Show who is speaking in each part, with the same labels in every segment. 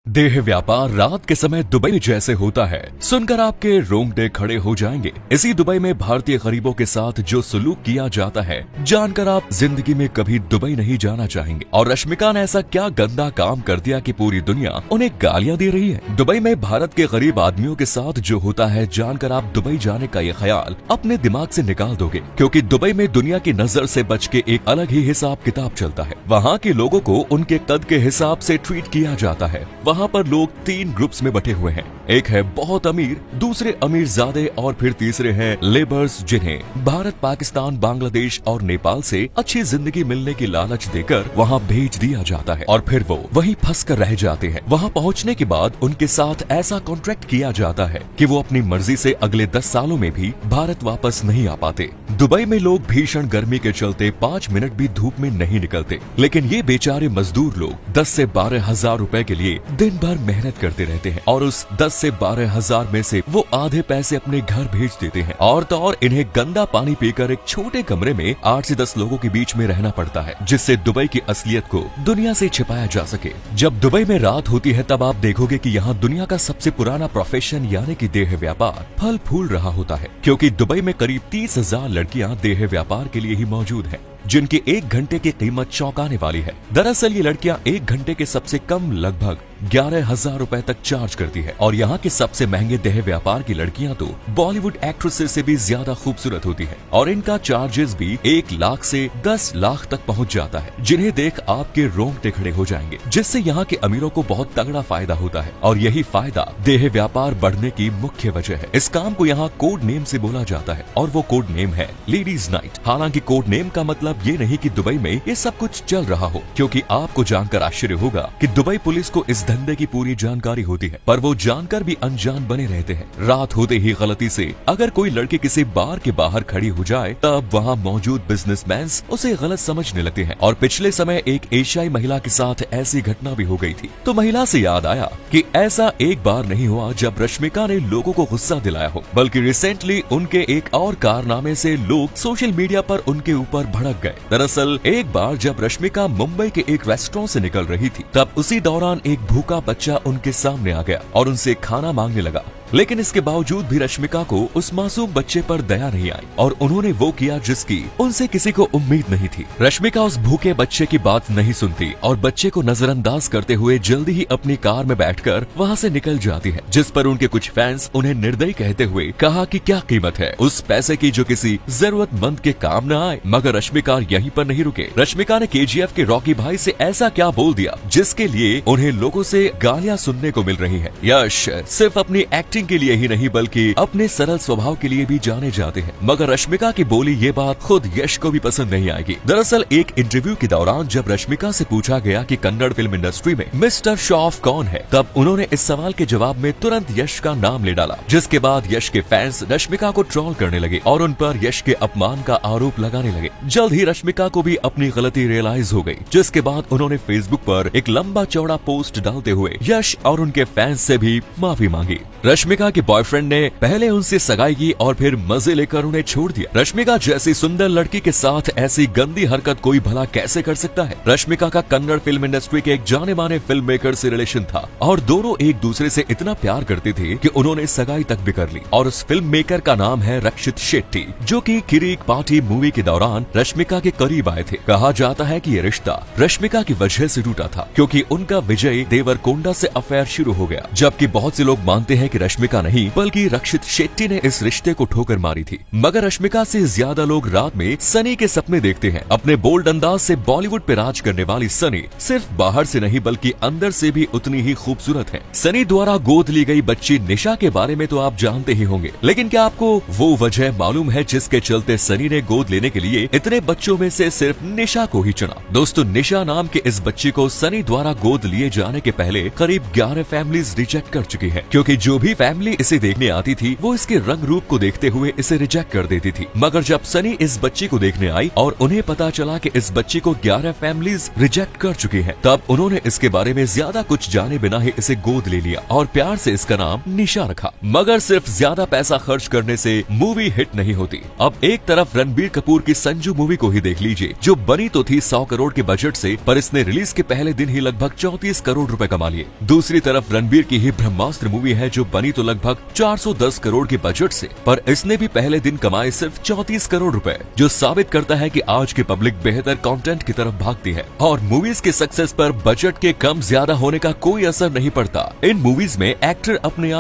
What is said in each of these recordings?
Speaker 1: देह व्यापार रात के समय दुबई जैसे होता है, सुनकर आपके रोंगटे खड़े हो जाएंगे। इसी दुबई में भारतीय गरीबों के साथ जो सलूक किया जाता है, जानकर आप जिंदगी में कभी दुबई नहीं जाना चाहेंगे। और रश्मिका ने ऐसा क्या गंदा काम कर दिया कि पूरी दुनिया उन्हें गालियां दे रही है। दुबई में भारत के गरीब आदमियों के साथ जो होता है, जानकर आप दुबई जाने का ये ख्याल अपने दिमाग से निकाल दोगे, क्योंकि दुबई में दुनिया की नजर से बच के एक अलग ही हिसाब किताब चलता है। वहाँ के लोगों को उनके कद के हिसाब से ट्रीट किया जाता है। वहाँ पर लोग 3 ग्रुप्स में बटे हुए हैं। एक है बहुत अमीर, दूसरे अमीरजादे और फिर तीसरे हैं लेबर्स, जिन्हें भारत, पाकिस्तान, बांग्लादेश और नेपाल से अच्छी जिंदगी मिलने की लालच देकर वहाँ भेज दिया जाता है और फिर वो वहीं फंस कर रह जाते हैं। वहाँ पहुँचने के बाद उनके साथ ऐसा कॉन्ट्रैक्ट किया जाता है कि वो अपनी मर्जी से अगले 10 सालों में भी भारत वापस नहीं आ पाते। दुबई में लोग भीषण गर्मी के चलते 5 मिनट भी धूप में नहीं निकलते, लेकिन ये बेचारे मजदूर लोग 10 से 12 हजार रुपए के लिए दिन भर मेहनत करते रहते हैं और उस 10 से 12 हजार में से वो आधे पैसे अपने घर भेज देते हैं। और तो और इन्हें गंदा पानी पीकर एक छोटे कमरे में 8 से 10 लोगों के बीच में रहना पड़ता है, जिससे दुबई की असलियत को दुनिया से छिपाया जा सके। जब दुबई में रात होती है, तब आप देखोगे कि यहाँ दुनिया का सबसे पुराना प्रोफेशन यानी कि देह व्यापार फल फूल रहा होता है, क्योंकि दुबई में करीब 30,000 लड़कियाँ देह व्यापार के लिए ही मौजूद हैं, जिनकी 1 घंटे की कीमत चौंकाने वाली है। दरअसल ये लड़कियां 1 घंटे के सबसे कम लगभग 11,000 रुपए तक चार्ज करती है। और यहाँ के सबसे महंगे देह व्यापार की लड़कियां तो बॉलीवुड एक्ट्रेसेस से भी ज्यादा खूबसूरत होती है और इनका चार्जेस भी 1 लाख से 10 लाख तक पहुँच जाता है, जिन्हें देख आपके रोंगटे खड़े हो जाएंगे। जिससे यहाँ के अमीरों को बहुत तगड़ा फायदा होता है और यही फायदा देह व्यापार बढ़ने की मुख्य वजह है। इस काम को यहाँ कोड नेम से बोला जाता है और वो कोड नेम है लेडीज नाइट। हालांकि कोड नेम का मतलब ये नहीं कि दुबई में ये सब कुछ चल रहा हो, क्योंकि आपको जानकर आश्चर्य होगा कि दुबई पुलिस को इस धंधे की पूरी जानकारी होती है, पर वो जानकर भी अनजान बने रहते हैं। रात होते ही गलती से अगर कोई लड़की किसी बार के बाहर खड़ी हो जाए, तब वहाँ मौजूद बिजनेसमैन उसे गलत समझने लगते हैं। और पिछले समय एक एशियाई महिला के साथ ऐसी घटना भी हो गई थी, तो महिला से याद आया कि ऐसा एक बार नहीं हुआ जब रश्मिका ने लोगों को गुस्सा दिलाया हो, बल्कि रिसेंटली उनके एक और कारनामे से लोग सोशल मीडिया पर उनके ऊपर भड़क गए। दरअसल एक बार जब रश्मिका मुंबई के एक रेस्टोरेंट से निकल रही थी, तब उसी दौरान एक भूखा बच्चा उनके सामने आ गया और उनसे खाना मांगने लगा। लेकिन इसके बावजूद भी रश्मिका को उस मासूम बच्चे पर दया नहीं आई और उन्होंने वो किया जिसकी उनसे किसी को उम्मीद नहीं थी। रश्मिका उस भूखे बच्चे की बात नहीं सुनती और बच्चे को नजरअंदाज करते हुए जल्दी ही अपनी कार में बैठकर वहाँ से निकल जाती है, जिस पर उनके कुछ फैंस उन्हें निर्दयी कहते हुए कहा कि क्या कीमत है उस पैसे की जो किसी जरूरतमंद के काम न आए। मगर रश्मिका यहीं पर नहीं रुके। रश्मिका ने KGF के रॉकी भाई से ऐसा क्या बोल दिया जिसके लिए उन्हें लोगों से गालियां सुनने को मिल रही है। यश सिर्फ अपनी एक्टिंग के लिए ही नहीं बल्कि अपने सरल स्वभाव के लिए भी जाने जाते हैं। मगर रश्मिका की बोली ये बात खुद यश को भी पसंद नहीं आएगी। दरअसल एक इंटरव्यू के दौरान जब रश्मिका से पूछा गया कि कन्नड़ फिल्म इंडस्ट्री में मिस्टर श्रॉफ कौन है, तब उन्होंने इस सवाल के जवाब में तुरंत यश का नाम ले डाला, जिसके बाद यश के फैंस रश्मिका को ट्रोल करने लगे और उन पर यश के अपमान का आरोप लगाने लगे। जल्द ही रश्मिका को भी अपनी गलती रियलाइज हो गई, जिसके बाद उन्होंने फेसबुक पर एक लंबा चौड़ा पोस्ट डालते हुए यश और उनके फैंस से भी माफी मांगी। रश्मिका के बॉयफ्रेंड ने पहले उनसे सगाई की और फिर मजे लेकर उन्हें छोड़ दिया। रश्मिका जैसी सुंदर लड़की के साथ ऐसी गंदी हरकत कोई भला कैसे कर सकता है। रश्मिका का कन्नड़ फिल्म इंडस्ट्री के एक जाने माने फिल्म मेकर से रिलेशन था और दोनों एक दूसरे से इतना प्यार करते थे कि उन्होंने सगाई तक भी कर ली। और उस फिल्म मेकर का नाम है रक्षित शेट्टी, जो कि किरीक पार्टी मूवी के दौरान रश्मिका के करीब आए थे। कहा जाता है कि ये रिश्ता रश्मिका की वजह से टूटा था, क्योंकि उनका विजय देवरकोंडा से अफेयर शुरू हो गया। जबकि बहुत से लोग मानते हैं कि रश्मिका नहीं बल्कि रक्षित शेट्टी ने इस रिश्ते को ठोकर मारी थी। मगर रश्मिका से ज्यादा लोग रात में सनी के सपने देखते हैं। अपने बोल्ड अंदाज से बॉलीवुड पे राज करने वाली सनी सिर्फ बाहर से नहीं बल्कि अंदर से भी उतनी ही खूबसूरत है। सनी द्वारा गोद ली गई बच्ची निशा के बारे में तो आप जानते ही होंगे, लेकिन क्या आपको वो वजह मालूम है जिसके चलते सनी ने गोद लेने के लिए इतने बच्चों में से सिर्फ निशा को ही चुना? दोस्तों, निशा नाम के इस बच्ची को सनी द्वारा गोद लिए जाने के पहले करीब 11 फैमिलीज रिजेक्ट कर चुकी है, क्योंकि जो भी फैमिली इसे देखने आती थी वो इसके रंग रूप को देखते हुए इसे रिजेक्ट कर देती थी। मगर जब सनी इस बच्ची को देखने आई और उन्हें पता चला कि इस बच्ची को 11 फैमिलीज रिजेक्ट कर चुकी हैं, तब उन्होंने इसके बारे में ज्यादा कुछ जाने बिना ही इसे गोद ले लिया और प्यार से इसका नाम निशा रखा। मगर सिर्फ ज्यादा पैसा खर्च करने से मूवी हिट नहीं होती। अब एक तरफ रणबीर कपूर की संजू मूवी को ही देख लीजिए, जो बनी तो थी 100 करोड़ के बजट से, पर इसने रिलीज के पहले दिन ही लगभग 34 करोड़ रुपए कमा लिए। दूसरी तरफ रणबीर की ही ब्रह्मास्त्र मूवी है, जो बनी तो लगभग 410 करोड़ के बजट से, पर इसने भी पहले दिन कमाए सिर्फ 34 करोड़ रुपए, जो साबित करता है कि आज की पब्लिक बेहतर कंटेंट की तरफ भागती है और मूवीज के सक्सेस पर बजट के कम ज्यादा होने का कोई असर नहीं पड़ता। इन मूवीज में एक्टर अपने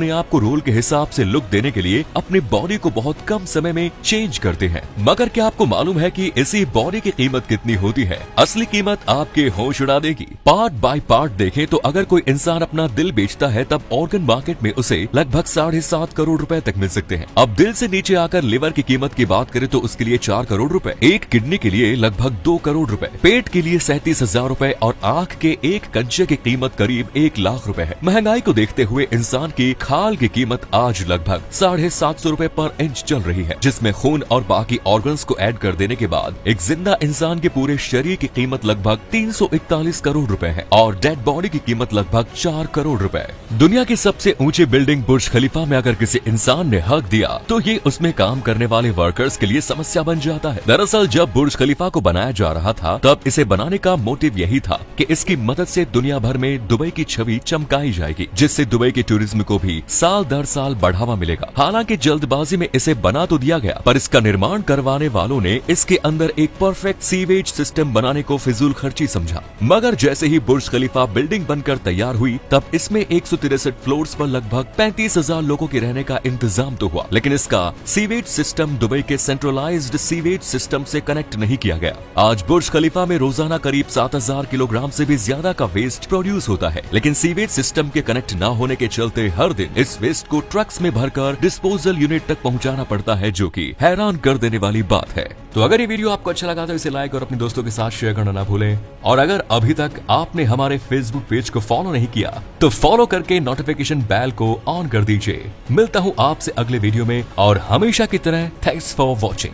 Speaker 1: आप को रोल के हिसाब से लुक देने के लिए अपनी बॉडी को बहुत कम समय में चेंज करते हैं। मगर क्या आपको मालूम है कि इसी बॉडी की कीमत कितनी होती है? असली कीमत आपके होश उड़ा देगी। पार्ट बाय पार्ट देखें तो अगर कोई इंसान अपना दिल बेचता है तब ऑर्गन मार्केट में उसे लगभग 7.5 करोड़ रुपए तक मिल सकते हैं। अब दिल से नीचे आकर लिवर की कीमत की बात करें तो उसके लिए 4 करोड़ रुपए, एक किडनी के लिए लगभग 2 करोड़ रुपए, पेट के लिए 37,000 रुपए और आंख के एक कंचे की कीमत करीब 1 लाख रुपए है। महंगाई को देखते हुए इंसान की खाल की कीमत आज लगभग 750 रुपए पर इंच चल रही है, जिसमें खून और बाकी ऑर्गन्स को ऐड कर देने के बाद एक जिंदा इंसान के पूरे शरीर की कीमत लगभग 341 करोड़ रुपए है और डेड बॉडी की कीमत लगभग 4 करोड़ रुपए। दुनिया की सबसे ऊंची बिल्डिंग बुर्ज खलीफा में अगर किसी इंसान ने हक दिया तो ये उसमें काम करने वाले वर्कर्स के लिए समस्या बन जाता है। दरअसल जब बुर्ज खलीफा को बनाया जा रहा था तब इसे बनाने का मोटिव यही था कि इसकी मदद से दुनिया भर में दुबई की छवि चमकाई जाएगी, जिससे दुबई के टूरिज्म को भी साल दर साल बढ़ावा मिलेगा। हालांकि जल्दबाजी में इसे बना तो दिया गया, पर इसका निर्माण करवाने वालों ने इसके अंदर एक परफेक्ट सीवेज सिस्टम बनाने को फिजूल खर्ची समझा। मगर जैसे ही बुर्ज खलीफा बिल्डिंग बनकर तैयार हुई तब इसमें 163 फ्लोर्स पर लगभग 35,000 लोगों के रहने का इंतजाम तो हुआ, लेकिन इसका सीवेज सिस्टम दुबई के सेंट्रलाइज्ड सीवेज सिस्टम से कनेक्ट नहीं किया गया। आज बुर्ज खलीफा में रोजाना करीब 7,000 किलोग्राम से भी ज्यादा का वेस्ट प्रोड्यूस होता है, लेकिन सीवेज सिस्टम के कनेक्ट न होने के चलते हर दिन इस वेस्ट को ट्रक्स में भरकर डिस्पोजल यूनिट तक पहुंचाना पड़ता है, जो कि हैरान कर देने वाली बात है। तो अगर ये वीडियो आपको अच्छा लगा तो इसे लाइक और अपने दोस्तों के साथ शेयर करना ना भूलें, और अगर अभी तक आपने हमारे फेसबुक पेज को फॉलो नहीं किया तो फॉलो करके नोटिफिकेशन बेल को ऑन कर दीजिए। मिलता हूँ आपसे अगले वीडियो में और हमेशा की तरह थैंक्स फॉर वॉचिंग।